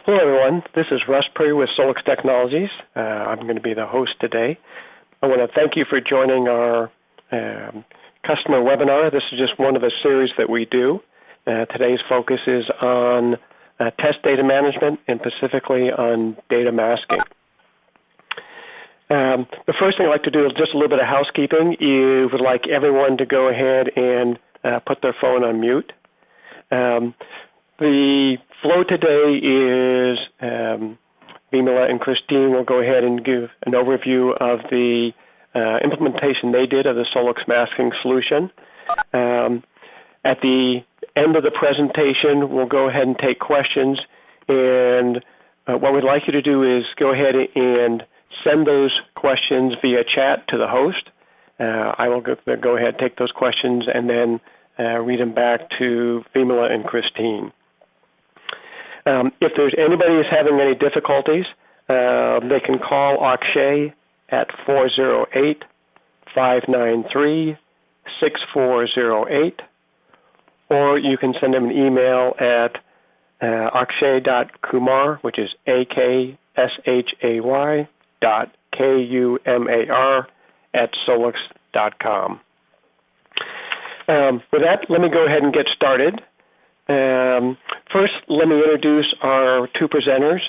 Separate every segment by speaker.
Speaker 1: Hello, everyone. This is Russ Perry with Solix Technologies. I'm going to be the host today. I want to thank you for joining our customer webinar. This is just one of a series that we do. Today's focus is on test data management and specifically on data masking. The first thing I'd like to do is just a little bit of housekeeping. You would like everyone to go ahead and put their phone on mute. The flow today is Vimala and Christine will go ahead and give an overview of the implementation they did of the Solix masking solution. At the end of the presentation, we'll go ahead and take questions, and what we'd like you to do is go ahead and send those questions via chat to the host. I will go ahead and take those questions and then read them back to Vimala and Christine. If there's anybody who's having any difficulties, they can call Akshay at 408-593-6408, or you can send them an email at akshay.kumar, which is AKSHAY .KUMAR at solix.com. With that, let me go ahead and get started. First, let me introduce our two presenters,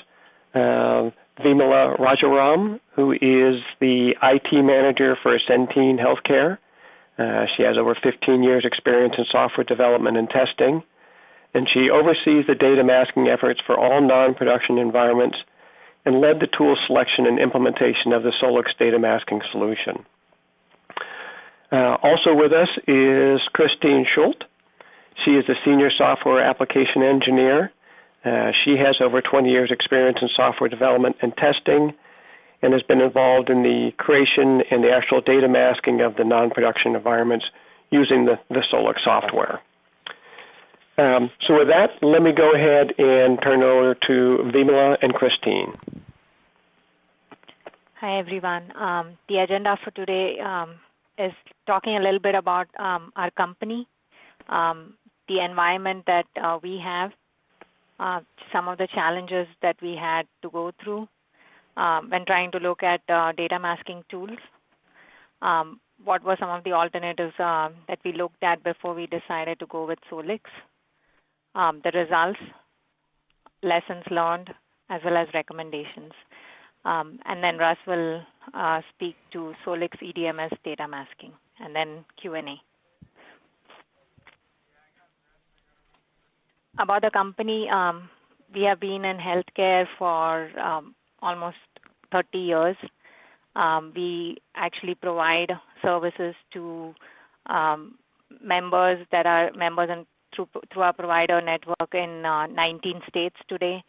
Speaker 1: Vimala Rajaram, who is the IT manager for Centene Healthcare. She has over 15 years experience in software development and testing, and she oversees the data masking efforts for all non-production environments and led the tool selection and implementation of the Solix data masking solution. Also with us is Christine Schult. She is a senior software application engineer. She has over 20 years experience in software development and testing and has been involved in the creation and the actual data masking of the non-production environments using the Solix software. So with that, let me go ahead and turn it over to Vimala and Christine.
Speaker 2: Hi, everyone. The agenda for today is talking a little bit about our company, the environment that we have, some of the challenges that we had to go through when trying to look at data masking tools, what were some of the alternatives that we looked at before we decided to go with Solix, the results, lessons learned, as well as recommendations. And then Russ will speak to Solix EDMS data masking, and then Q&A. About the company, we have been in healthcare for almost 30 years. We actually provide services to members that are members through our provider network in 19 states today.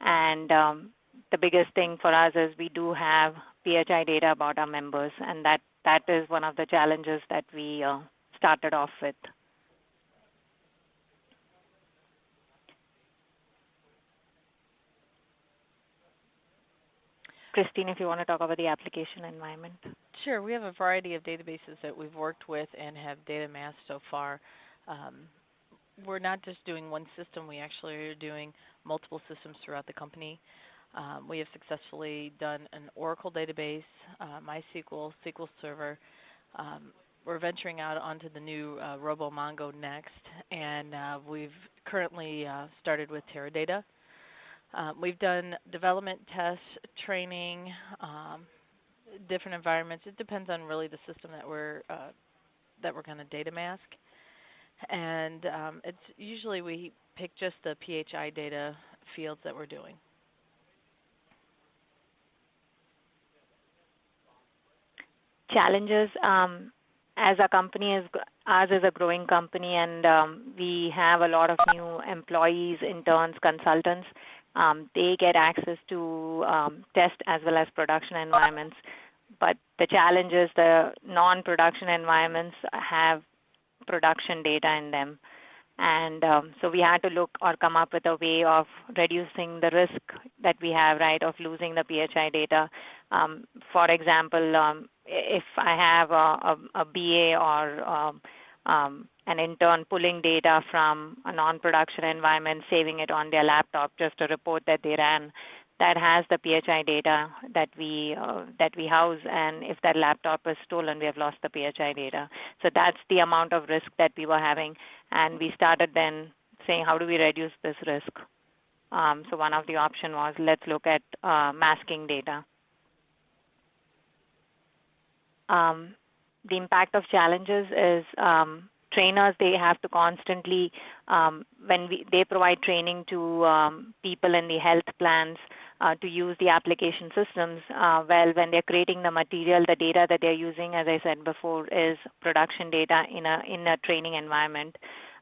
Speaker 2: And the biggest thing for us is we do have PHI data about our members, and that is one of the challenges that we started off with. Christine, if you want to talk about the application environment.
Speaker 3: Sure. We have a variety of databases that we've worked with and have data masked so far. We're not just doing one system. We actually are doing multiple systems throughout the company. We have successfully done an Oracle database, MySQL, SQL Server. We're venturing out onto the new RoboMongo next, and we've currently started with Teradata. We've done development tests, training, different environments. It depends on really the system that we're going to data mask. And it's usually we pick just the PHI data fields that we're doing.
Speaker 2: Challenges, as a company, ours is a growing company, and we have a lot of new employees, interns, consultants. They get access to test as well as production environments. But the challenge is the non-production environments have production data in them. And so we had to look or come up with a way of reducing the risk that we have, right, of losing the PHI data. For example, if I have a BA or and in turn pulling data from a non-production environment, saving it on their laptop, just a report that they ran that has the PHI data that we house, and if that laptop is stolen, we have lost the PHI data. So that's the amount of risk that we were having, and we started then saying, how do we reduce this risk? So one of the options was, let's look at masking data. The impact of challenges is trainers, they have to constantly, they provide training to people in the health plans to use the application systems. Well, when they're creating the material, the data that they're using, as I said before, is production data in a training environment.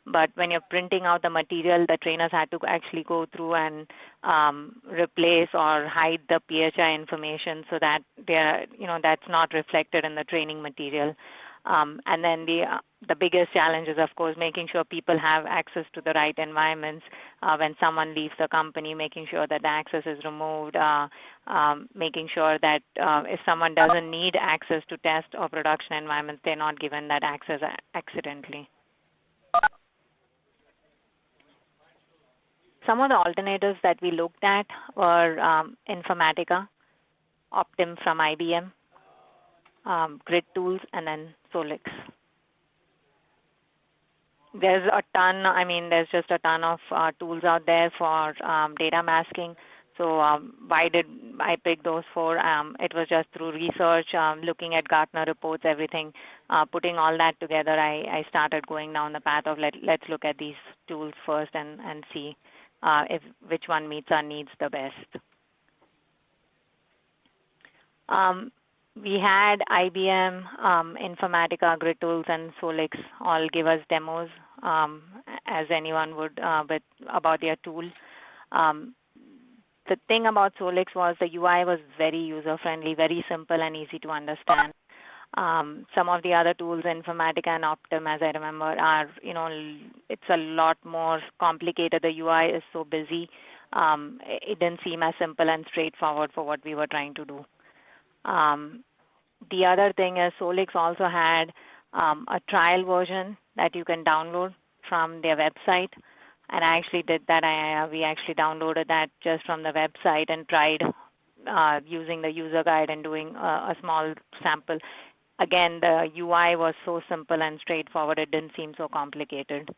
Speaker 2: But when you're printing out the material, the trainers had to actually go through and replace or hide the PHI information so that that's not reflected in the training material. And then the biggest challenge is, of course, making sure people have access to the right environments when someone leaves the company, making sure that the access is removed, making sure that if someone doesn't need access to test or production environments, they're not given that access accidentally. Some of the alternatives that we looked at were Informatica, Optim from IBM, Grid Tools, and then Solix. There's just a ton of tools out there for data masking. So why did I pick those four? It was just through research, looking at Gartner reports, everything, putting all that together. I started going down the path of let's look at these tools first and see which one meets our needs the best. We had IBM, Informatica, Grid Tools, and Solix all give us demos, as anyone would, about their tool. The thing about Solix was the UI was very user-friendly, very simple and easy to understand. Some of the other tools, Informatica and Optim, as I remember, are, it's a lot more complicated. The UI is so busy. It didn't seem as simple and straightforward for what we were trying to do. The other thing is Solix also had a trial version that you can download from their website, and I actually did that. We actually downloaded that just from the website and tried using the user guide and doing a small sample. Again, the UI was so simple and straightforward, it didn't seem so complicated.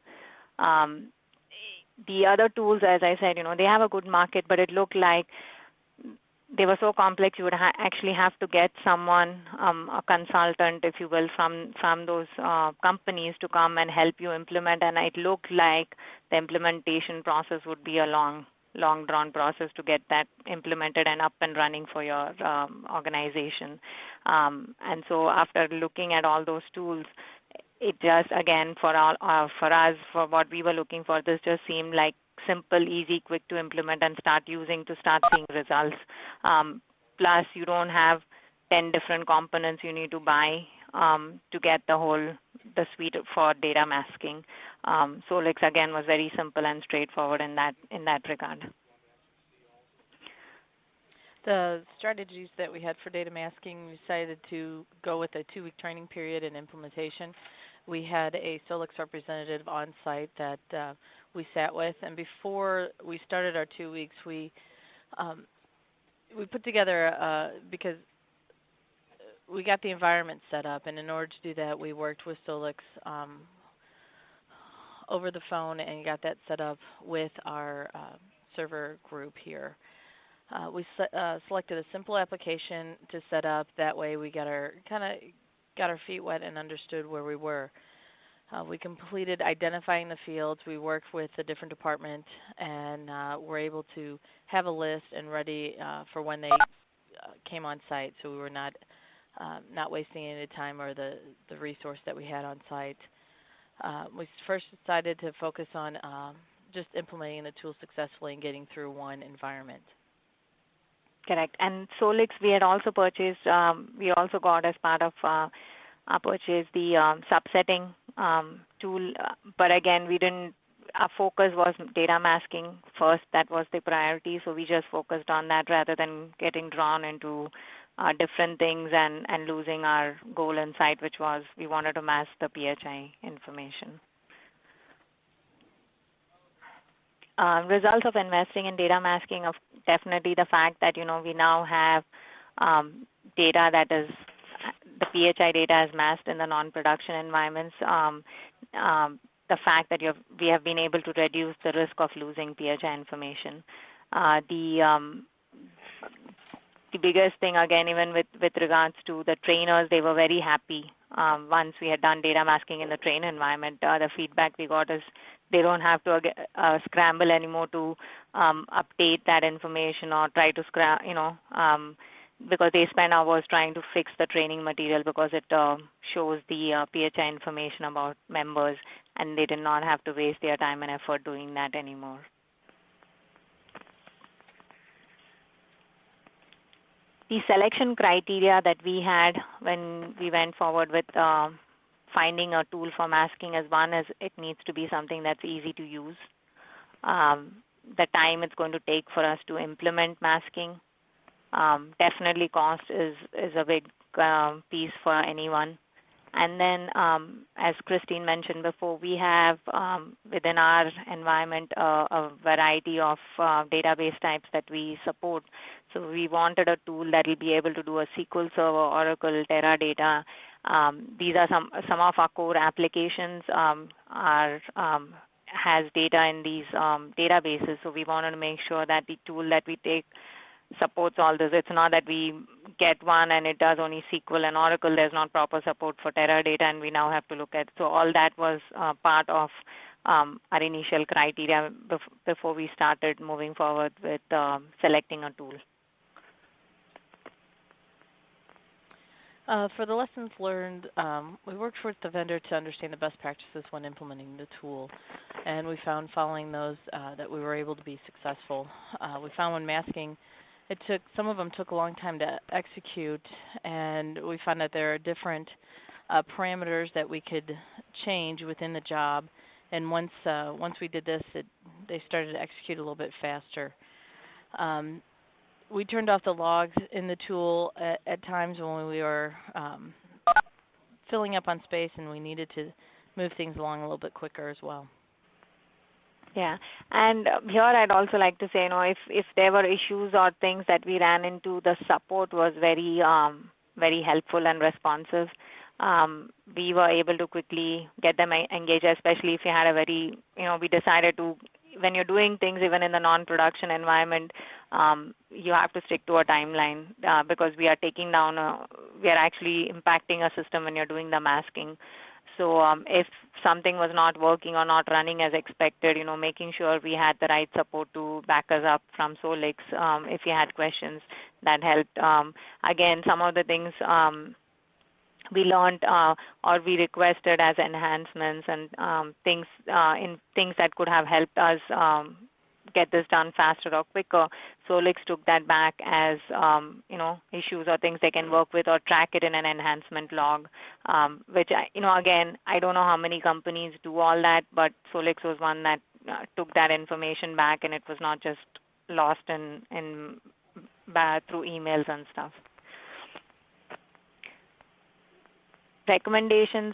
Speaker 2: The other tools, as I said, they have a good market, but it looked like they were so complex you would actually have to get someone, a consultant, if you will, from those companies to come and help you implement, and it looked like the implementation process would be a long drawn process to get that implemented and up and running for your organization. And so after looking at all those tools, it just, again, for us, for what we were looking for, this just seemed like simple, easy, quick to implement and start using to start seeing results. Plus, you don't have 10 different components you need to buy to get the suite for data masking. Solix, again, was very simple and straightforward in that regard.
Speaker 3: The strategies that we had for data masking, we decided to go with a 2-week training period and implementation. We had a Solix representative on site that we sat with, and before we started our 2 weeks, we put together, because we got the environment set up, and in order to do that, we worked with Solix over the phone and got that set up with our server group here. We selected a simple application to set up. That way, we got our feet wet and understood where we were. We completed identifying the fields. We worked with the different departments and were able to have a list and ready for when they came on site. So we were not wasting any time or the resource that we had on site. We first decided to focus on just implementing the tool successfully and getting through one environment.
Speaker 2: Correct. And Solix, we had also purchased, we also got as part of our purchase the subsetting tool, but again, our focus was data masking first. That was the priority, so we just focused on that rather than getting drawn into different things and losing our goal in sight, which was we wanted to mask the PHI information. results of investing in data masking, of definitely the fact that we now have data that is the PHI data is masked in the non-production environments. The fact that we have been able to reduce the risk of losing PHI information. The biggest thing, again, even with regards to the trainers, they were very happy once we had done data masking in the train environment. The feedback we got is they don't have to scramble anymore to update that information or try to because they spend hours trying to fix the training material because it shows the PHI information about members, and they did not have to waste their time and effort doing that anymore. The selection criteria that we had when we went forward with finding a tool for masking is, one is it needs to be something that's easy to use. The time it's going to take for us to implement masking. Definitely cost is a big piece for anyone. And then, as Christine mentioned before, we have within our environment a variety of database types that we support. So we wanted a tool that will be able to do a SQL Server, Oracle, Teradata. These are some of our core applications has data in these databases. So we wanted to make sure that the tool that we take supports all this. It's not that we get one and it does only SQL and Oracle. There's not proper support for Teradata, and we now have to look at. So all that was part of our initial criteria before we started moving forward with selecting a tool.
Speaker 3: For the lessons learned, we worked with the vendor to understand the best practices when implementing the tool, and we found following those that we were able to be successful. We found when masking, some of them took a long time to execute, and we found that there are different parameters that we could change within the job. And once we did this, they started to execute a little bit faster. We turned off the logs in the tool at times when we were filling up on space, and we needed to move things along a little bit quicker as well.
Speaker 2: Yeah, and here I'd also like to say, if there were issues or things that we ran into, the support was very, very helpful and responsive. We were able to quickly get them engaged, especially if you had a very, we decided to, when you're doing things even in the non-production environment, you have to stick to a timeline because we are taking down, we are actually impacting a system when you're doing the masking. So if something was not working or not running as expected, making sure we had the right support to back us up from Solix if you had questions, that helped. Again, some of the things we learned or we requested as enhancements and things that could have helped us get this done faster or quicker. Solix took that back as issues or things they can work with or track it in an enhancement log, which again, I don't know how many companies do all that, but Solix was one that took that information back, and it was not just lost in through emails and stuff. Recommendations.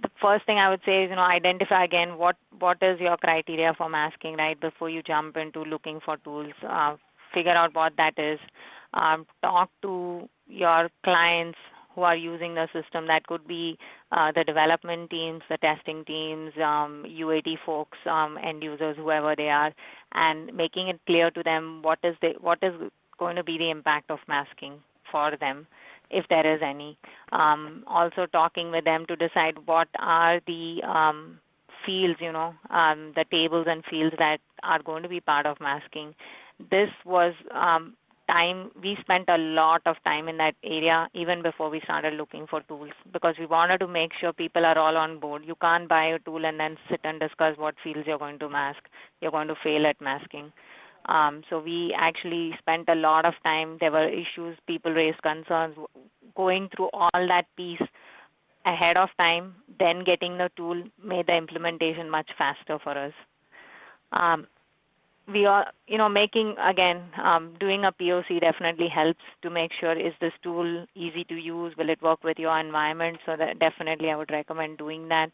Speaker 2: The first thing I would say is, identify again what is your criteria for masking, right, before you jump into looking for tools. Figure out what that is. Talk to your clients who are using the system. That could be the development teams, the testing teams, UAT folks, end users, whoever they are, and making it clear to them what is going to be the impact of masking for them, if there is any. Also talking with them to decide what are the fields, the tables and fields that are going to be part of masking. This was time, we spent a lot of time in that area even before we started looking for tools, because we wanted to make sure people are all on board. You can't buy a tool and then sit and discuss what fields you're going to mask. You're going to fail at masking. So we actually spent a lot of time. There were issues, people raised concerns, going through all that piece ahead of time, then getting the tool made the implementation much faster for us. We are, making, again, doing a POC definitely helps to make sure, is this tool easy to use? Will it work with your environment? So that definitely I would recommend doing that.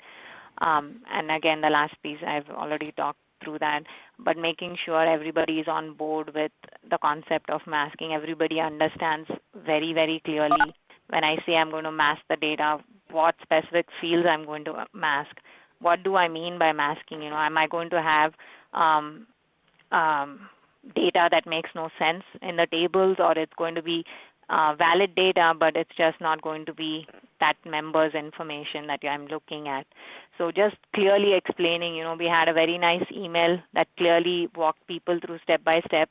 Speaker 2: And again, the last piece I've already talked through that, but making sure everybody is on board with the concept of masking. Everybody understands very, very clearly when I say I'm going to mask the data, what specific fields I'm going to mask. What do I mean by masking? Am I going to have data that makes no sense in the tables, or it's going to be valid data, but it's just not going to be that member's information that I'm looking at. So just clearly explaining, we had a very nice email that clearly walked people through step by step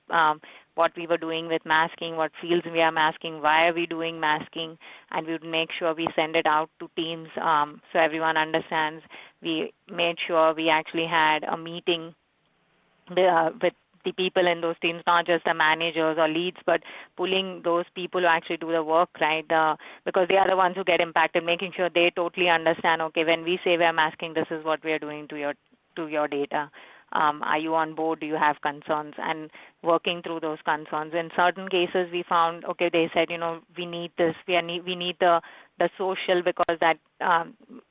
Speaker 2: what we were doing with masking, what fields we are masking, why are we doing masking, and we would make sure we send it out to teams so everyone understands. We made sure we actually had a meeting with the people in those teams, not just the managers or leads, but pulling those people who actually do the work, right? Because they are the ones who get impacted, making sure they totally understand, okay, when we say we're masking, this is what we're doing to your data. Are you on board? Do you have concerns? And working through those concerns. In certain cases, we found, okay, they said, we need this. We need the social, because that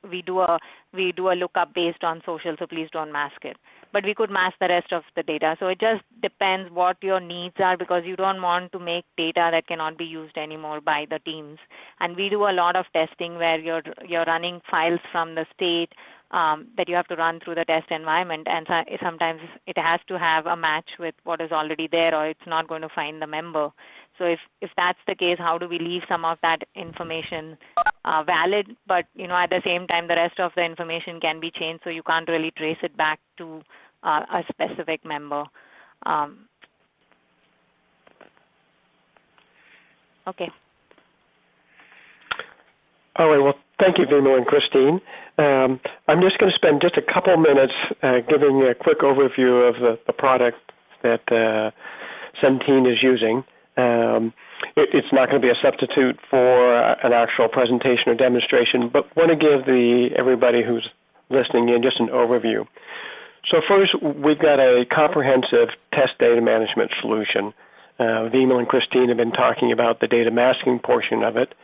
Speaker 2: we do a lookup based on social. So please don't mask it. But we could mask the rest of the data. So it just depends what your needs are, because you don't want to make data that cannot be used anymore by the teams. And we do a lot of testing where you're running files from the state that you have to run through the test environment, and sometimes it has to have a match with what is already there, or it's not going to find the member. So if that's the case, how do we leave some of that information valid, but at the same time the rest of the information can be changed, so you can't really trace it back to a specific member. Okay.
Speaker 1: All right. Well, thank you, Vimala and Christine. I'm just going to spend just a couple minutes giving a quick overview of the product that Centene is using. It's not going to be a substitute for an actual presentation or demonstration, but want to give everybody who's listening in just an overview. So first, we've got a comprehensive test data management solution. Vimala and Christine have been talking about the data masking portion of it.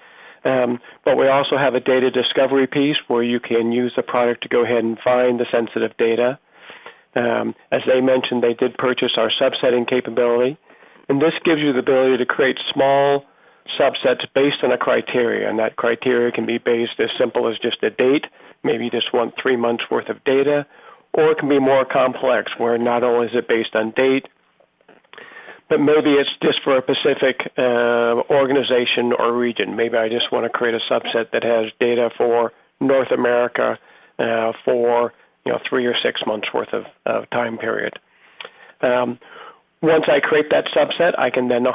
Speaker 1: But we also have a data discovery piece where you can use the product to go ahead and find the sensitive data. As they mentioned, they did purchase our subsetting capability, and this gives you the ability to create small subsets based on a criteria, and that criteria can be based as simple as just a date, maybe you just want 3 months worth of data, or it can be more complex where not only is it based on date, but maybe it's just for a specific organization or region. Maybe I just want to create a subset that has data for North America for 3 or 6 months worth of time period. Once I create that subset, I can then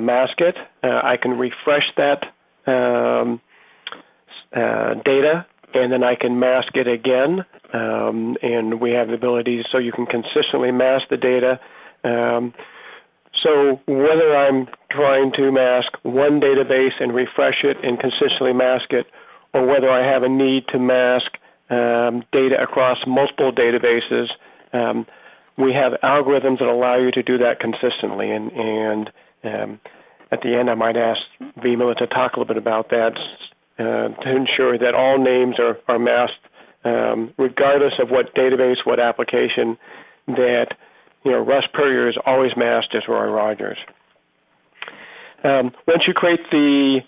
Speaker 1: mask it. I can refresh that data, and then I can mask it again. And we have the ability so you can consistently mask the data. So whether I'm trying to mask one database and refresh it and consistently mask it, or whether I have a need to mask data across multiple databases, we have algorithms that allow you to do that consistently. And at the end, I might ask Vimala to talk a little bit about that to ensure that all names are masked, regardless of what database, what application, that Russ Puryear is always masked as Roy Rogers. Once you create the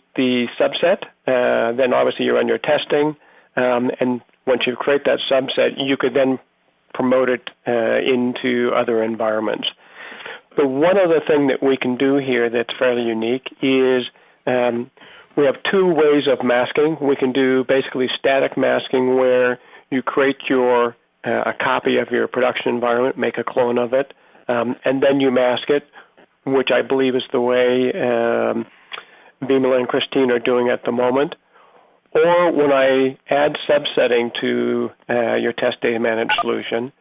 Speaker 1: subset, then obviously you run your testing, and once you create that subset, you could then promote it into other environments. But one other thing that we can do here that's fairly unique is we have 2 ways of masking. We can do basically static masking, where you create a copy of your production environment, make a clone of it, and then you mask it, which I believe is the way Vimala and Christine are doing at the moment. Or when I add subsetting to your test data management solution,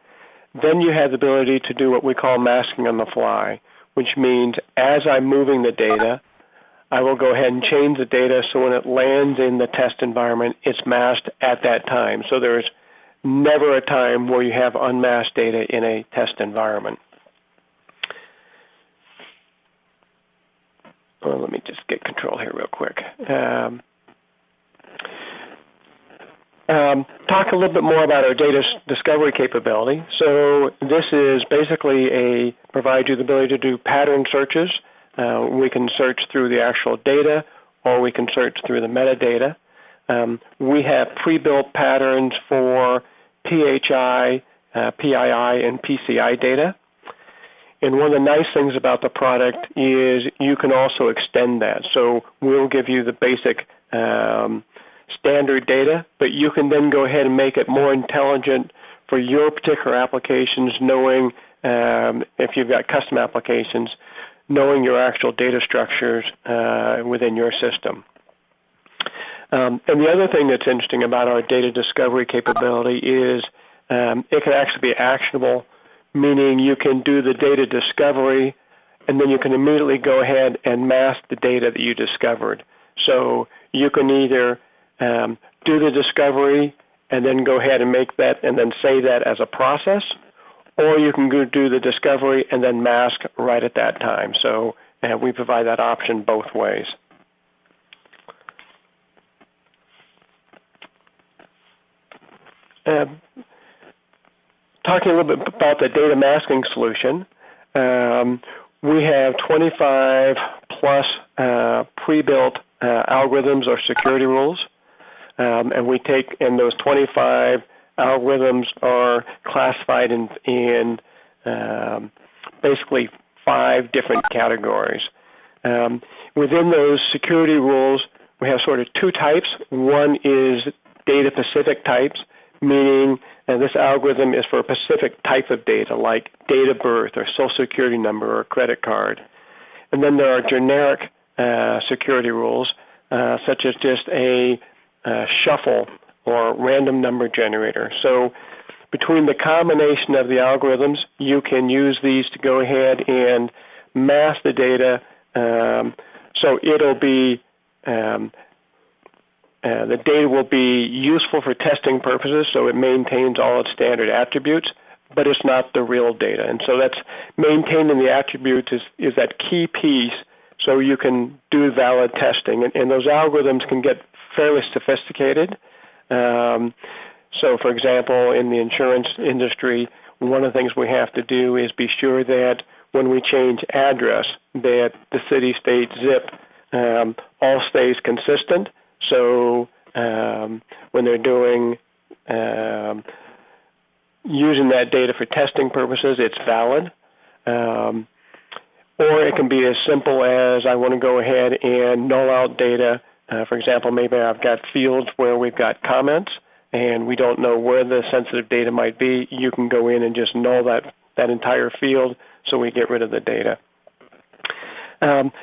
Speaker 1: then you have the ability to do what we call masking on the fly, which means as I'm moving the data, I will go ahead and change the data so when it lands in the test environment, it's masked at that time. So there's never a time where you have unmasked data in a test environment. Well, let me just get control here real quick. talk a little bit more about our data discovery capability. So this is basically provide you the ability to do pattern searches. We can search through the actual data, or we can search through the metadata. We have pre-built patterns for PHI, PII, and PCI data. And one of the nice things about the product is you can also extend that. So we'll give you the basic standard data, but you can then go ahead and make it more intelligent for your particular applications, knowing if you've got custom applications, knowing your actual data structures within your system. And the other thing that's interesting about our data discovery capability is it can actually be actionable, meaning you can do the data discovery and then you can immediately go ahead and mask the data that you discovered. So you can either do the discovery and then go ahead and make that and then save that as a process, or you can go do the discovery and then mask right at that time. So we provide that option both ways. Talking a little bit about the data masking solution, we have 25 plus pre-built algorithms or security rules, and those 25 algorithms are classified in basically 5 different categories. Within those security rules, we have sort of 2 types. One is data-specific types, meaning this algorithm is for a specific type of data, like date of birth or social security number or credit card. And then there are generic security rules, such as just a shuffle or random number generator. So between the combination of the algorithms, you can use these to go ahead and mask the data so it'll be the data will be useful for testing purposes, so it maintains all its standard attributes, but it's not the real data. And so that's maintaining the attributes is that key piece so you can do valid testing. And those algorithms can get fairly sophisticated. So, for example, in the insurance industry, one of the things we have to do is be sure that when we change address, that the city, state, zip all stays consistent. So when they're doing using that data for testing purposes, it's valid. Or it can be as simple as I want to go ahead and null out data. For example, maybe I've got fields where we've got comments and we don't know where the sensitive data might be. You can go in and just null that entire field so we get rid of the data.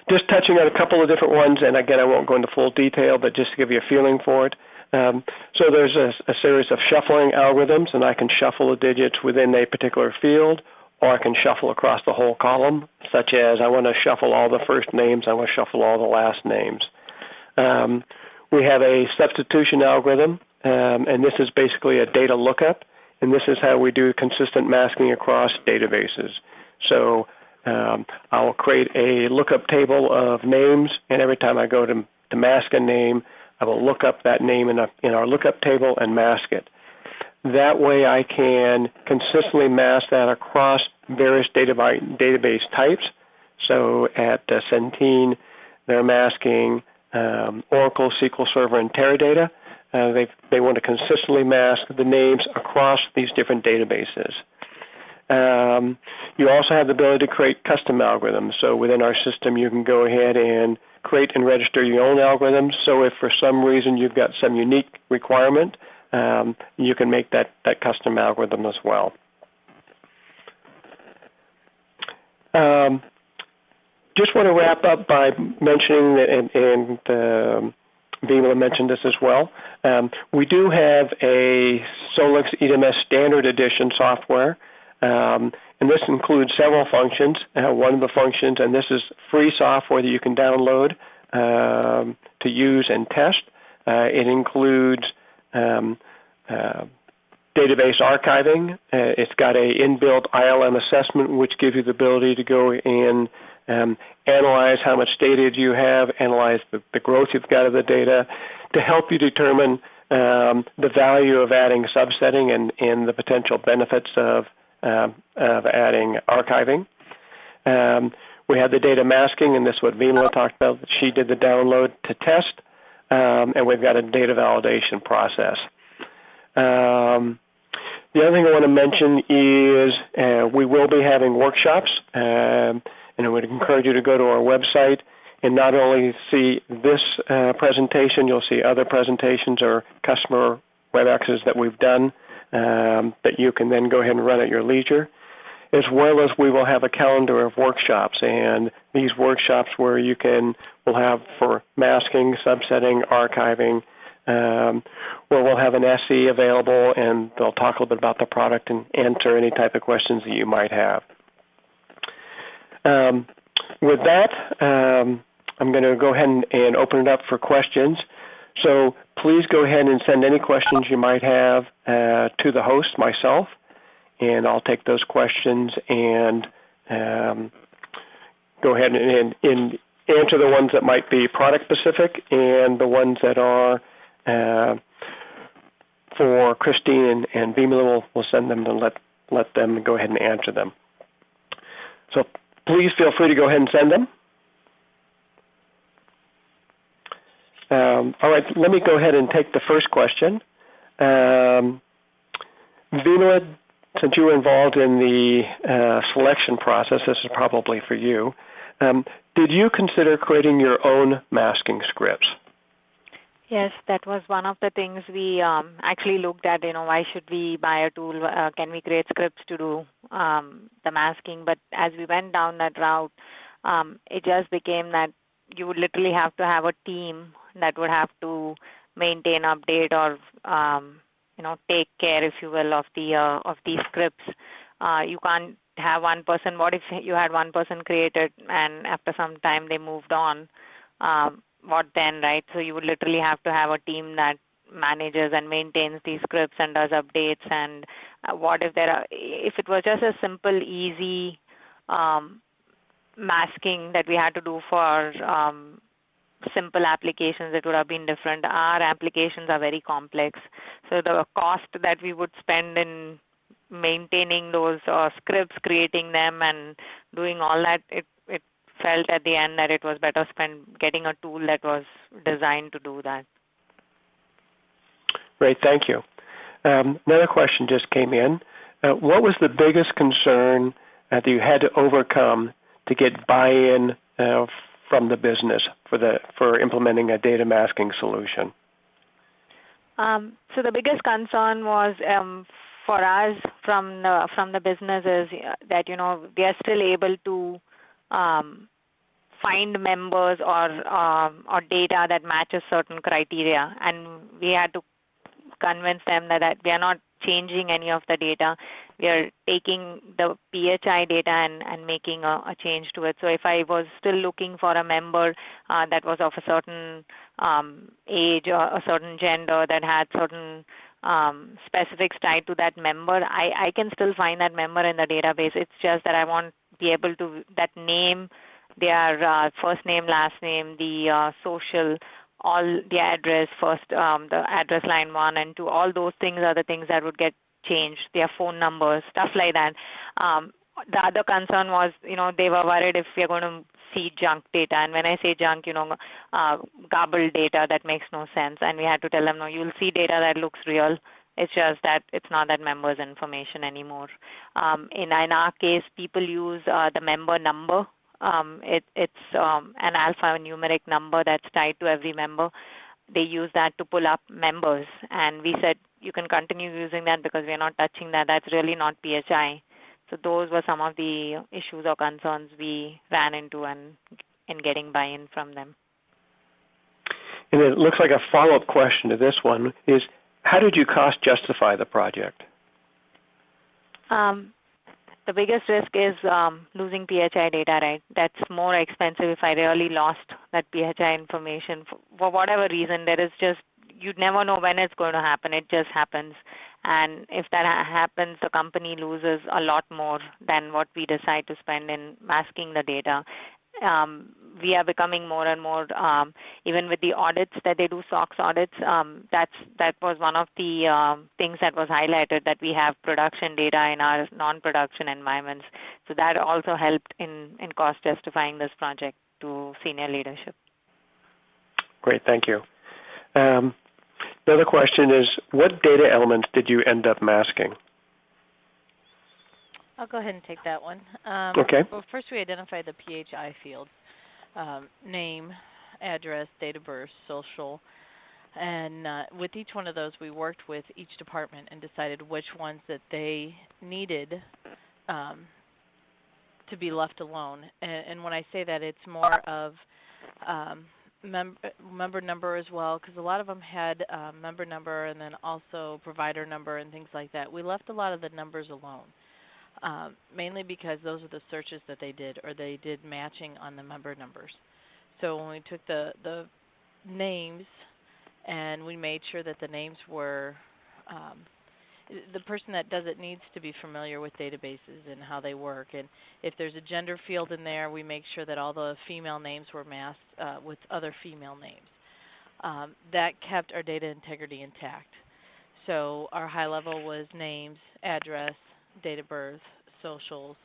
Speaker 1: Just touching on a couple of different ones, and again, I won't go into full detail, but just to give you a feeling for it. So there's a series of shuffling algorithms, and I can shuffle the digits within a particular field, or I can shuffle across the whole column, such as I want to shuffle all the first names, I want to shuffle all the last names. We have a substitution algorithm, and this is basically a data lookup, and this is how we do consistent masking across databases. So I will create a lookup table of names, and every time I go to mask a name, I will look up that name in our lookup table and mask it. That way I can consistently mask that across various database types. So at Centene, they're masking Oracle, SQL Server, and Teradata. They want to consistently mask the names across these different databases. You also have the ability to create custom algorithms. So within our system, you can go ahead and create and register your own algorithms. So if for some reason you've got some unique requirement, you can make that custom algorithm as well. Just want to wrap up by mentioning that, and Vimala mentioned this as well. We do have a Solix EDMS Standard Edition software, and this includes several functions. One of the functions, and this is free software that you can download to use and test. It includes database archiving. It's got an inbuilt ILM assessment, which gives you the ability to go and analyze how much data you have, analyze the growth you've got of the data, to help you determine the value of adding subsetting and the potential benefits of adding archiving. We had the data masking, and this is what Vimala talked about. She did the download to test, and we've got a data validation process. The other thing I want to mention is we will be having workshops, and I would encourage you to go to our website and not only see this presentation, you'll see other presentations or customer WebExes that we've done that you can then go ahead and run at your leisure, as well as we will have a calendar of workshops, and these workshops where we'll have for masking, subsetting, archiving, where we'll have an SE available, and they'll talk a little bit about the product and answer any type of questions that you might have. With that, I'm going to go ahead and open it up for questions. So please go ahead and send any questions you might have to the host, myself, and I'll take those questions and go ahead and answer the ones that might be product-specific and the ones that are for Christine and Vimala. We'll send them and let them go ahead and answer them. So please feel free to go ahead and send them. All right, let me go ahead and take the first question. Vimala, since you were involved in the selection process, this is probably for you. Did you consider creating your own masking scripts?
Speaker 2: Yes, that was one of the things we actually looked at, why should we buy a tool? Can we create scripts to do the masking? But as we went down that route, it just became that you would literally have to have a team that would have to maintain, update, or take care, if you will, of these scripts. You can't have one person. What if you had one person create it and after some time they moved on? What then, right? So you would literally have to have a team that manages and maintains these scripts and does updates. And what if if it was just a simple, easy masking that we had to do for simple applications, it would have been different. Our applications are very complex, so the cost that we would spend in maintaining those scripts, creating them, and doing all that, it felt at the end that it was better spent getting a tool that was designed to do that.
Speaker 1: Great, thank you. Another question just came in. What was the biggest concern that you had to overcome to get buy-in from the business for implementing a data masking solution?
Speaker 2: So the biggest concern was for us from the business is that they are still able to find members or data that matches certain criteria, and we had to convince them that we are not changing any of the data. We are taking the PHI data and making a change to it. So if I was still looking for a member that was of a certain age or a certain gender that had certain specifics tied to that member, I can still find that member in the database. It's just that I want to be able to, that name, their first name, last name, the social, all the address, first the address line 1 and 2, all those things are the things that would get changed, their phone numbers, stuff like that. The other concern was, they were worried if we're going to see junk data. And when I say junk, garbled data that makes no sense. And we had to tell them, no, you'll see data that looks real. It's just that it's not that member's information anymore. In our case, people use the member number. It's an alphanumeric number that's tied to every member. They use that to pull up members. And we said, you can continue using that because we're not touching that. That's really not PHI. So those were some of the issues or concerns we ran into and in getting buy-in from them.
Speaker 1: And it looks like a follow-up question to this one is, how did you cost justify the project?
Speaker 2: The biggest risk is losing PHI data, right? That's more expensive if I really lost that PHI information. For whatever reason, there is just, you'd never know when it's going to happen. It just happens. And if that happens, the company loses a lot more than what we decide to spend in masking the data. we are becoming more and more, even with the audits that they do, SOX audits, that was one of the things that was highlighted, that we have production data in our non-production environments. So that also helped in cost justifying this project to senior leadership.
Speaker 1: Great, thank you. Another question is, what data elements did you end up masking?
Speaker 3: I'll go ahead and take that one.
Speaker 1: Okay.
Speaker 3: Well, first we identified the PHI fields, name, address, date of birth, social, and with each one of those we worked with each department and decided which ones that they needed to be left alone. And when I say that, it's more of member number as well, because a lot of them had member number and then also provider number and things like that. We left a lot of the numbers alone. Mainly because those are the searches that they did, or they did matching on the member numbers. So when we took the names and we made sure that the names were, the person that does it needs to be familiar with databases and how they work. And if there's a gender field in there, we make sure that all the female names were masked with other female names. That kept our data integrity intact. So our high level was names, address, date of birth, socials,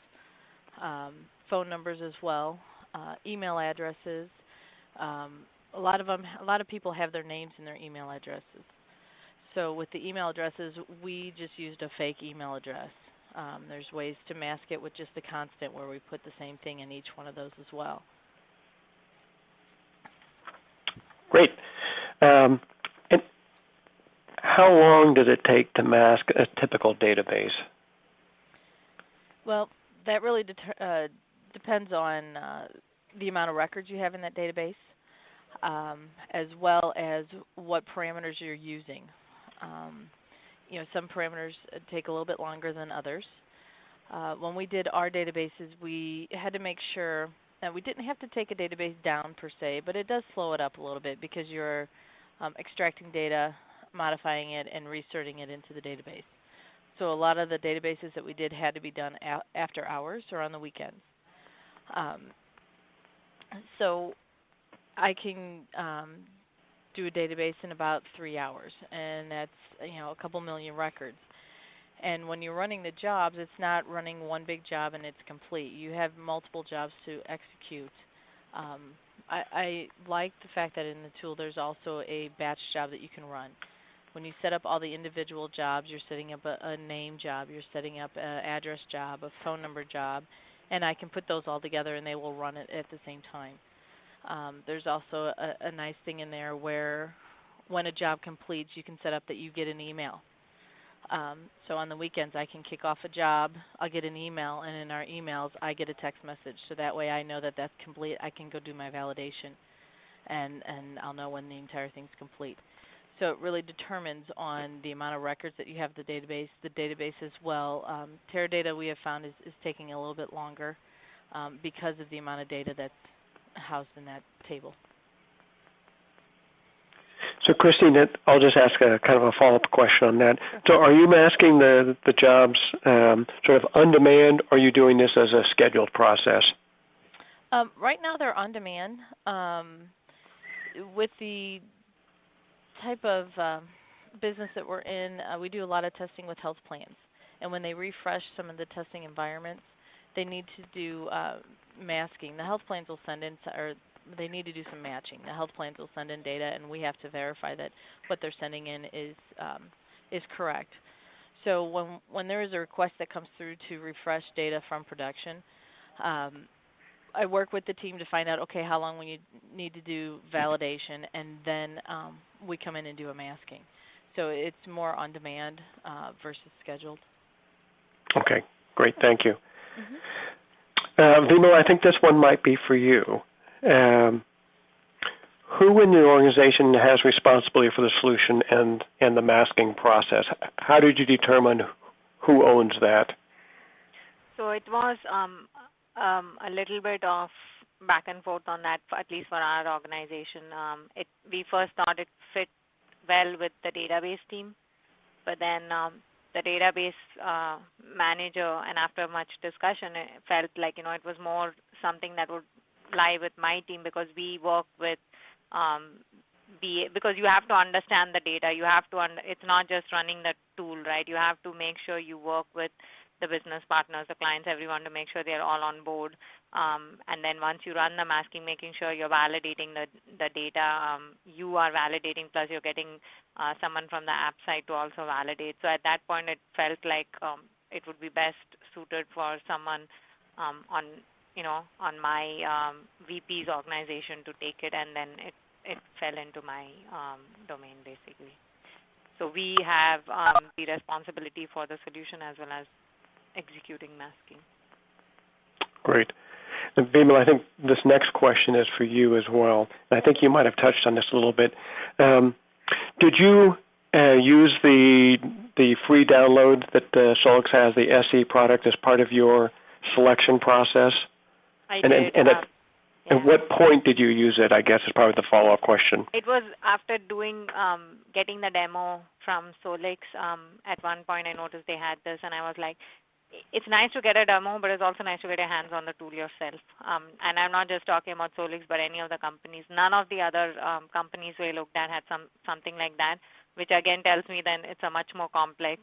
Speaker 3: phone numbers as well, email addresses. A lot of people have their names in their email addresses. So with the email addresses, we just used a fake email address. There's ways to mask it with just a constant where we put the same thing in each one of those as well.
Speaker 1: Great. And how long did it take to mask a typical database?
Speaker 3: Well, that really depends on the amount of records you have in that database, as well as what parameters you're using. Some parameters take a little bit longer than others. When we did our databases, we had to make sure that we didn't have to take a database down per se, but it does slow it up a little bit because you're extracting data, modifying it, and reinserting it into the database. So a lot of the databases that we did had to be done after hours or on the weekends. So I can do a database in about 3 hours, and that's a couple million records. And when you're running the jobs, it's not running one big job and it's complete. You have multiple jobs to execute. I like the fact that in the tool there's also a batch job that you can run. When you set up all the individual jobs, you're setting up a name job, you're setting up an address job, a phone number job, and I can put those all together and they will run it at the same time. There's also a nice thing in there where when a job completes, you can set up that you get an email. So on the weekends, I can kick off a job, I'll get an email, and in our emails, I get a text message. So that way I know that that's complete. I can go do my validation, and I'll know when the entire thing's complete. So it really determines on the amount of records that you have in the database as well. Teradata we have found is taking a little bit longer because of the amount of data that's housed in that table.
Speaker 1: So, Christine, I'll just ask a kind of a follow-up question on that. So are you masking the jobs sort of on demand, or are you doing this as a scheduled process?
Speaker 3: Right now they're on demand. With the type of business that we're in, we do a lot of testing with health plans. And when they refresh some of the testing environments, they need to do masking. The health plans will send in, or they need to do some matching. The health plans will send in data, and we have to verify that what they're sending in is correct. So when there is a request that comes through to refresh data from production, I work with the team to find out, okay, how long we need to do validation, and then we come in and do a masking. So it's more on demand versus scheduled.
Speaker 1: Okay, great, thank you.
Speaker 3: Mm-hmm.
Speaker 1: Vimala, I think this one might be for you. Who in the organization has responsibility for the solution and the masking process? How did you determine who owns that?
Speaker 2: So it was a little bit of back and forth on that, at least for our organization. We first thought it fit well with the database team, but then the database manager, and after much discussion, it felt like it was more something that would lie with my team because we work with because you have to understand the data. You have to it's not just running the tool, right? You have to make sure you work with the business partners, the clients, everyone to make sure they're all on board. And then once you run the masking, making sure you're validating the data. You are validating, plus you're getting someone from the app side to also validate. So at that point, it felt like it would be best suited for someone on my VP's organization to take it, and then it fell into my domain basically. So we have the responsibility for the solution as well as executing masking.
Speaker 1: Great. And Vimal, I think this next question is for you as well. I think you might have touched on this a little bit. Did you use the free download that Solix has, the SE product, as part of your selection process?
Speaker 2: I did.
Speaker 1: At what point did you use it, I guess, is probably the follow-up question.
Speaker 2: It was after getting the demo from Solix. At one point I noticed they had this, and I was like, it's nice to get a demo, but it's also nice to get your hands on the tool yourself. And I'm not just talking about Solix, but any of the companies. None of the other companies we looked at had something like that, which again tells me then it's a much more complex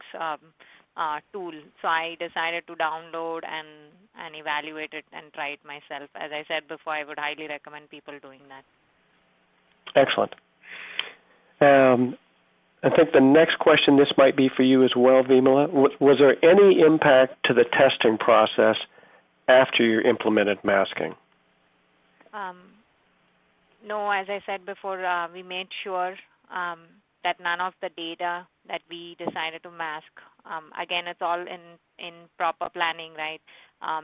Speaker 2: tool. So I decided to download and evaluate it and try it myself. As I said before, I would highly recommend people doing that.
Speaker 1: Excellent. I think the next question, this might be for you as well, Vimala. Was there any impact to the testing process after you implemented masking?
Speaker 2: No, as I said before, we made sure that none of the data that we decided to mask, again, it's all in proper planning, right?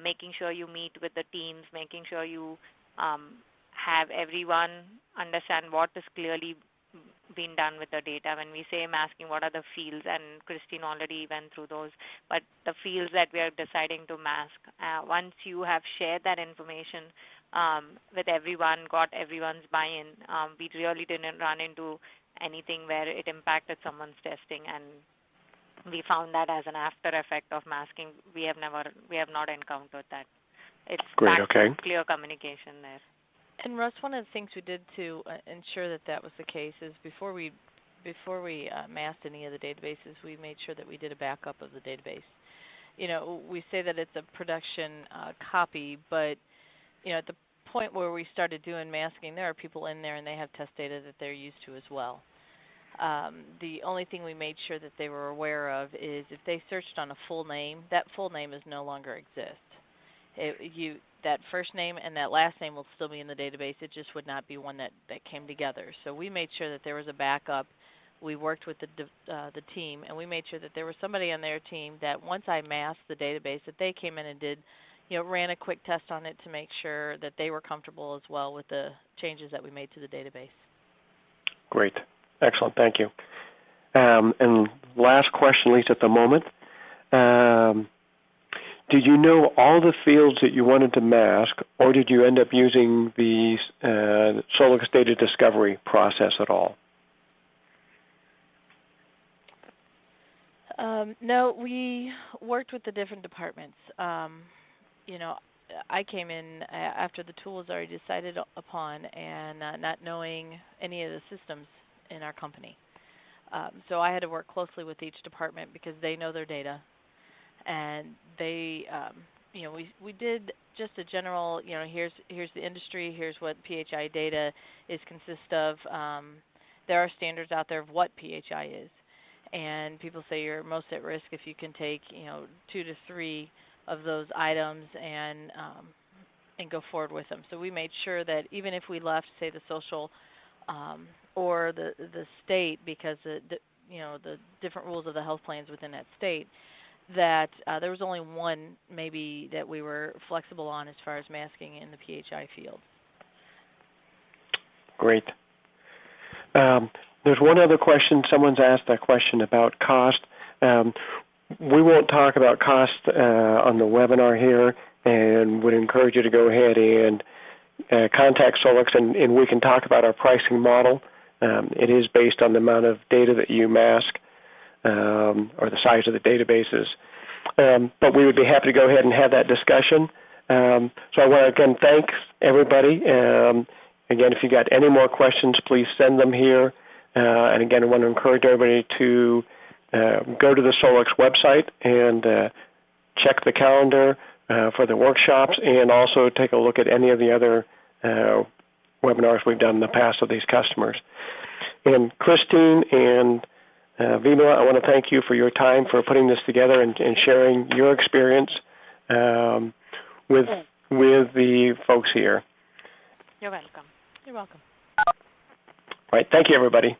Speaker 2: Making sure you meet with the teams, making sure you have everyone understand what is clearly being done with the data. When we say masking, what are the fields? And Christine already went through those. But the fields that we are deciding to mask, once you have shared that information with everyone, got everyone's buy-in, we really didn't run into anything where it impacted someone's testing, and we found that as an after effect of masking. We have not encountered that. It's
Speaker 1: great. Okay.
Speaker 2: Clear communication there.
Speaker 3: And Russ, one of the things we did to ensure that was the case is before we masked any of the databases, we made sure that we did a backup of the database. We say that it's a production copy, but at the point where we started doing masking, there are people in there and they have test data that they're used to as well. The only thing we made sure that they were aware of is if they searched on a full name, that full name is no longer exist. That first name and that last name will still be in the database. It just would not be one that came together. So we made sure that there was a backup. We worked with the team, and we made sure that there was somebody on their team that once I masked the database, that they came in and did, ran a quick test on it to make sure that they were comfortable as well with the changes that we made to the database.
Speaker 1: Great. Excellent. Thank you. And last question, at least at the moment. Did you know all the fields that you wanted to mask, or did you end up using the Solix data discovery process at all?
Speaker 3: No, we worked with the different departments. I came in after the tool was already decided upon and not knowing any of the systems in our company. So I had to work closely with each department because they know their data. And they, we did just a general, here's the industry, here's what PHI data consists of. There are standards out there of what PHI is. And people say you're most at risk if you can take, 2 to 3 of those items and go forward with them. So we made sure that even if we left, say, the social or the state, because the different rules of the health plans within that state, that there was only one maybe that we were flexible on as far as masking in the PHI field.
Speaker 1: Great. There's one other question. Someone's asked that question about cost. We won't talk about cost on the webinar here, and would encourage you to go ahead and contact Solix, and we can talk about our pricing model. It is based on the amount of data that you mask, or the size of the databases. But we would be happy to go ahead and have that discussion. So I want to, again, thank everybody. Again, if you got any more questions, please send them here. And again, I want to encourage everybody to go to the Solix website and check the calendar for the workshops, and also take a look at any of the other webinars we've done in the past with these customers. And Christine and Vimala, I want to thank you for your time for putting this together and sharing your experience with the folks here.
Speaker 3: You're welcome. You're welcome.
Speaker 1: All right. Thank you, everybody.